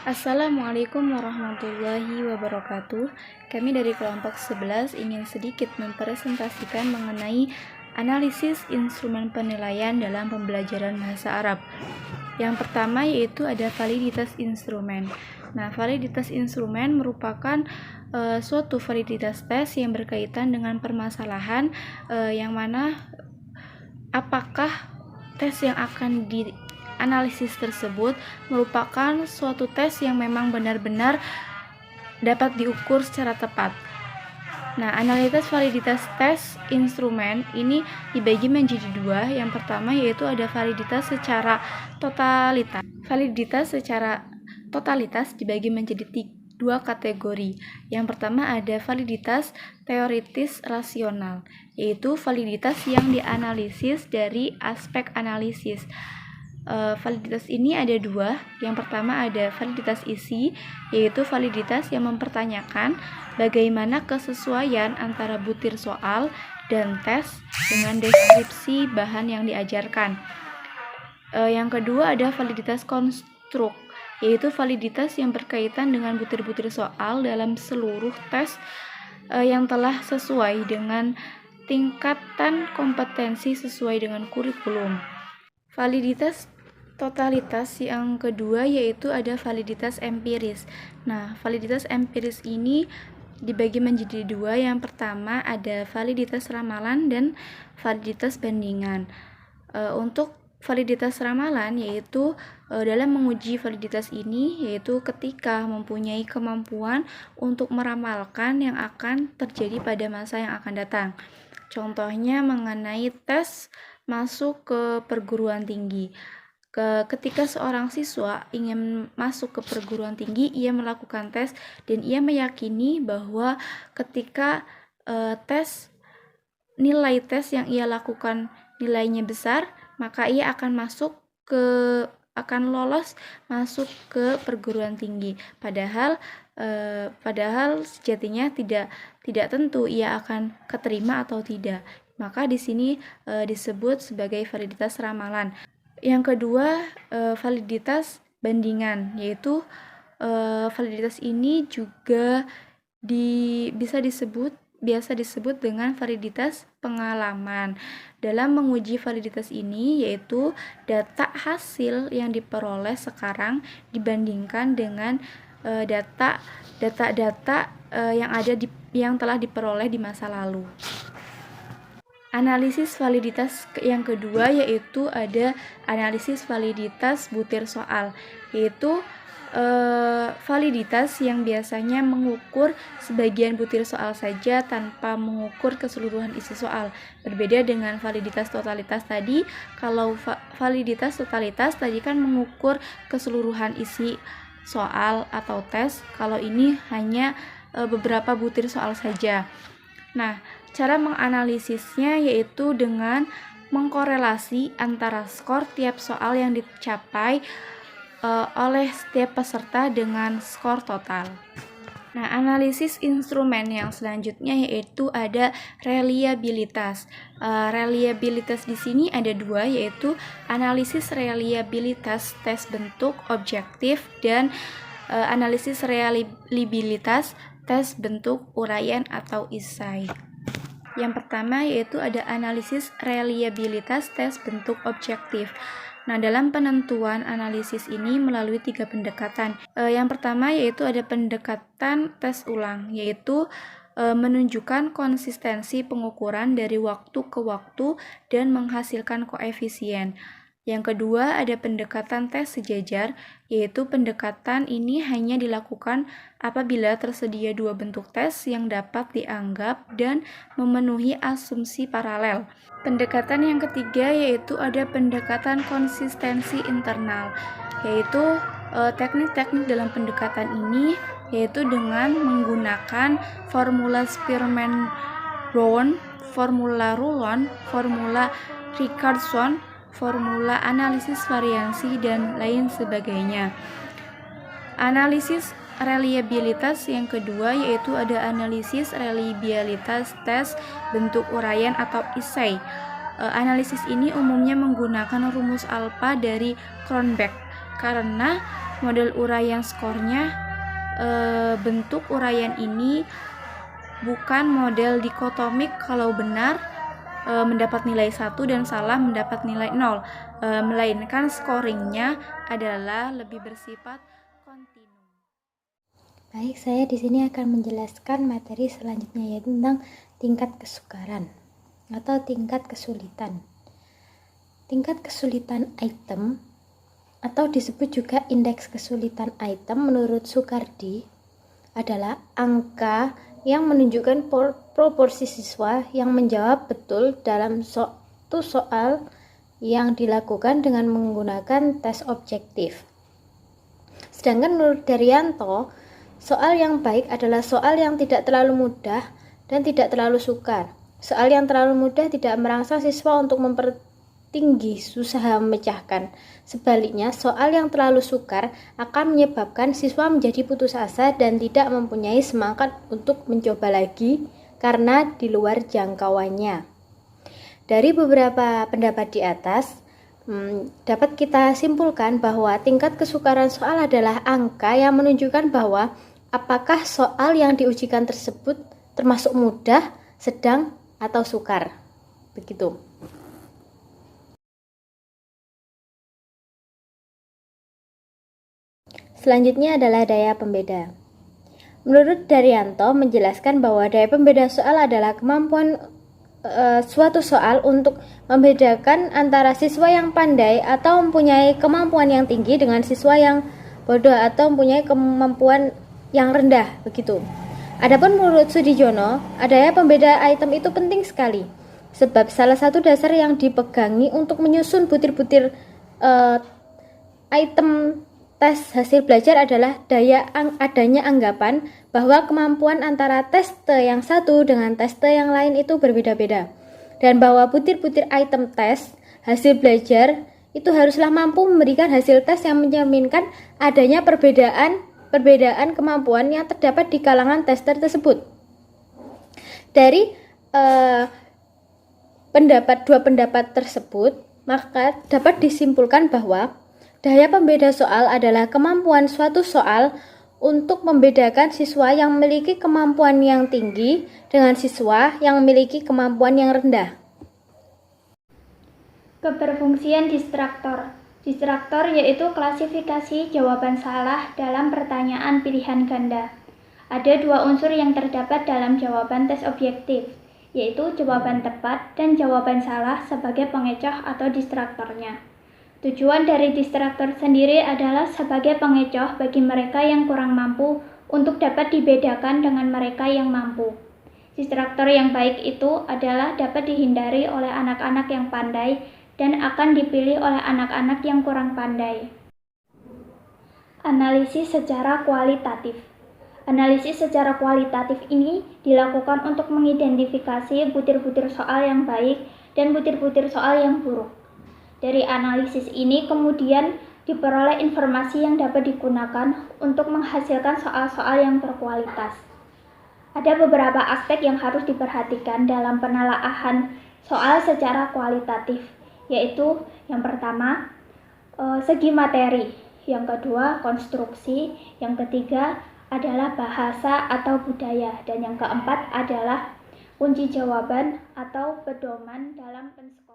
Assalamualaikum warahmatullahi wabarakatuh. Kami dari kelompok 11 ingin sedikit mempresentasikan mengenai analisis instrumen penilaian dalam pembelajaran bahasa Arab. Yang pertama yaitu ada validitas instrumen. Nah, validitas instrumen merupakan suatu validitas tes yang berkaitan dengan permasalahan yang mana apakah tes yang akan dianalisis tersebut merupakan suatu tes yang memang benar-benar dapat diukur secara tepat. Nah, analisis validitas tes instrumen ini dibagi menjadi dua. Yang pertama yaitu ada validitas secara totalitas. Validitas secara totalitas dibagi menjadi dua kategori. Yang pertama ada validitas teoritis rasional, yaitu validitas yang dianalisis dari aspek analisis. Validitas ini ada dua. Yang pertama ada validitas isi, yaitu validitas yang mempertanyakan bagaimana kesesuaian antara butir soal dan tes dengan deskripsi bahan yang diajarkan. Yang kedua ada validitas konstruk, yaitu validitas yang berkaitan dengan butir-butir soal dalam seluruh tes yang telah sesuai dengan tingkatan kompetensi sesuai dengan kurikulum. Validitas totalitas yang kedua yaitu ada validitas empiris. Nah, validitas empiris ini dibagi menjadi dua. Yang pertama ada validitas ramalan dan validitas bandingan. Untuk validitas ramalan yaitu dalam menguji validitas ini yaitu ketika mempunyai kemampuan untuk meramalkan yang akan terjadi pada masa yang akan datang. Contohnya mengenai tes masuk ke perguruan tinggi. Ketika seorang siswa ingin masuk ke perguruan tinggi, ia melakukan tes dan ia meyakini bahwa ketika nilai tes yang ia lakukan nilainya besar, maka ia akan lolos masuk ke perguruan tinggi. Padahal sejatinya tidak tentu ia akan keterima atau tidak. Maka di sini disebut sebagai validitas ramalan. Yang kedua, validitas bandingan, yaitu validitas ini juga biasa disebut dengan validitas pengalaman. Dalam menguji validitas ini yaitu data hasil yang diperoleh sekarang dibandingkan dengan data-data yang telah diperoleh di masa lalu. Analisis validitas yang kedua yaitu ada analisis validitas butir soal, yaitu validitas yang biasanya mengukur sebagian butir soal saja tanpa mengukur keseluruhan isi soal. Berbeda dengan validitas totalitas tadi. Kalau validitas totalitas tadi kan mengukur keseluruhan isi soal atau tes, kalau ini hanya beberapa butir soal saja. Nah, cara menganalisisnya yaitu dengan mengkorelasi antara skor tiap soal yang dicapai oleh setiap peserta dengan skor total. Nah, analisis instrumen yang selanjutnya yaitu ada reliabilitas. Reliabilitas di sini ada dua, yaitu analisis reliabilitas tes bentuk objektif dan analisis reliabilitas tes bentuk uraian atau esai. Yang pertama yaitu ada analisis reliabilitas tes bentuk objektif. Nah, dalam penentuan analisis ini melalui 3 pendekatan. Yang pertama yaitu ada pendekatan tes ulang, yaitu menunjukkan konsistensi pengukuran dari waktu ke waktu dan menghasilkan koefisien. Yang kedua ada pendekatan tes sejajar, yaitu pendekatan ini hanya dilakukan apabila tersedia dua bentuk tes yang dapat dianggap dan memenuhi asumsi paralel. Pendekatan yang ketiga yaitu ada pendekatan konsistensi internal, yaitu teknik-teknik dalam pendekatan ini yaitu dengan menggunakan formula Spearman-Brown, formula Rulon, formula Richardson, formula analisis variansi, dan lain sebagainya. Analisis reliabilitas yang kedua yaitu ada analisis reliabilitas tes bentuk uraian atau esai. Analisis ini umumnya menggunakan rumus alfa dari Cronbach karena model uraian skornya, bentuk uraian ini bukan model dikotomik, kalau benar mendapat nilai 1 dan salah mendapat nilai 0, melainkan scoringnya adalah lebih bersifat kontinu. Baik, saya di sini akan menjelaskan materi selanjutnya, yaitu tentang tingkat kesukaran atau tingkat kesulitan. Tingkat kesulitan item atau disebut juga indeks kesulitan item menurut Sukardi adalah angka yang menunjukkan proporsi siswa yang menjawab betul dalam suatu soal yang dilakukan dengan menggunakan tes objektif. Sedangkan menurut Daryanto, soal yang baik adalah soal yang tidak terlalu mudah dan tidak terlalu sukar. Soal yang terlalu mudah tidak merangsang siswa untuk mempertinggi usaha memecahkan. Sebaliknya, soal yang terlalu sukar akan menyebabkan siswa menjadi putus asa dan tidak mempunyai semangat untuk mencoba lagi karena di luar jangkauannya. Dari beberapa pendapat di atas, dapat kita simpulkan bahwa tingkat kesukaran soal adalah angka yang menunjukkan bahwa apakah soal yang diujikan tersebut termasuk mudah, sedang, atau sukar. Begitu. Selanjutnya adalah daya pembeda. Menurut Daryanto menjelaskan bahwa daya pembeda soal adalah kemampuan suatu soal untuk membedakan antara siswa yang pandai atau mempunyai kemampuan yang tinggi dengan siswa yang bodoh atau mempunyai kemampuan yang rendah, begitu. Adapun menurut Sudijono, daya pembeda item itu penting sekali, sebab salah satu dasar yang dipegangi untuk menyusun butir-butir item tes hasil belajar adalah adanya anggapan bahwa kemampuan antara teste yang satu dengan teste yang lain itu berbeda-beda, dan bahwa butir-butir item tes hasil belajar itu haruslah mampu memberikan hasil tes yang mencerminkan adanya perbedaan kemampuan yang terdapat di kalangan tester tersebut. Dari dua pendapat tersebut, maka dapat disimpulkan bahwa daya pembeda soal adalah kemampuan suatu soal untuk membedakan siswa yang memiliki kemampuan yang tinggi dengan siswa yang memiliki kemampuan yang rendah. Keberfungsian distraktor. Distraktor yaitu klasifikasi jawaban salah dalam pertanyaan pilihan ganda. Ada dua unsur yang terdapat dalam jawaban tes objektif, yaitu jawaban tepat dan jawaban salah sebagai pengecoh atau distraktornya. Tujuan dari distraktor sendiri adalah sebagai pengecoh bagi mereka yang kurang mampu untuk dapat dibedakan dengan mereka yang mampu. Distraktor yang baik itu adalah dapat dihindari oleh anak-anak yang pandai dan akan dipilih oleh anak-anak yang kurang pandai. Analisis secara kualitatif. Analisis secara kualitatif ini dilakukan untuk mengidentifikasi butir-butir soal yang baik dan butir-butir soal yang buruk. Dari analisis ini kemudian diperoleh informasi yang dapat digunakan untuk menghasilkan soal-soal yang berkualitas. Ada beberapa aspek yang harus diperhatikan dalam penelaahan soal secara kualitatif, yaitu yang pertama, segi materi, yang kedua, konstruksi, yang ketiga adalah bahasa atau budaya, dan yang keempat adalah kunci jawaban atau pedoman dalam penskripsian.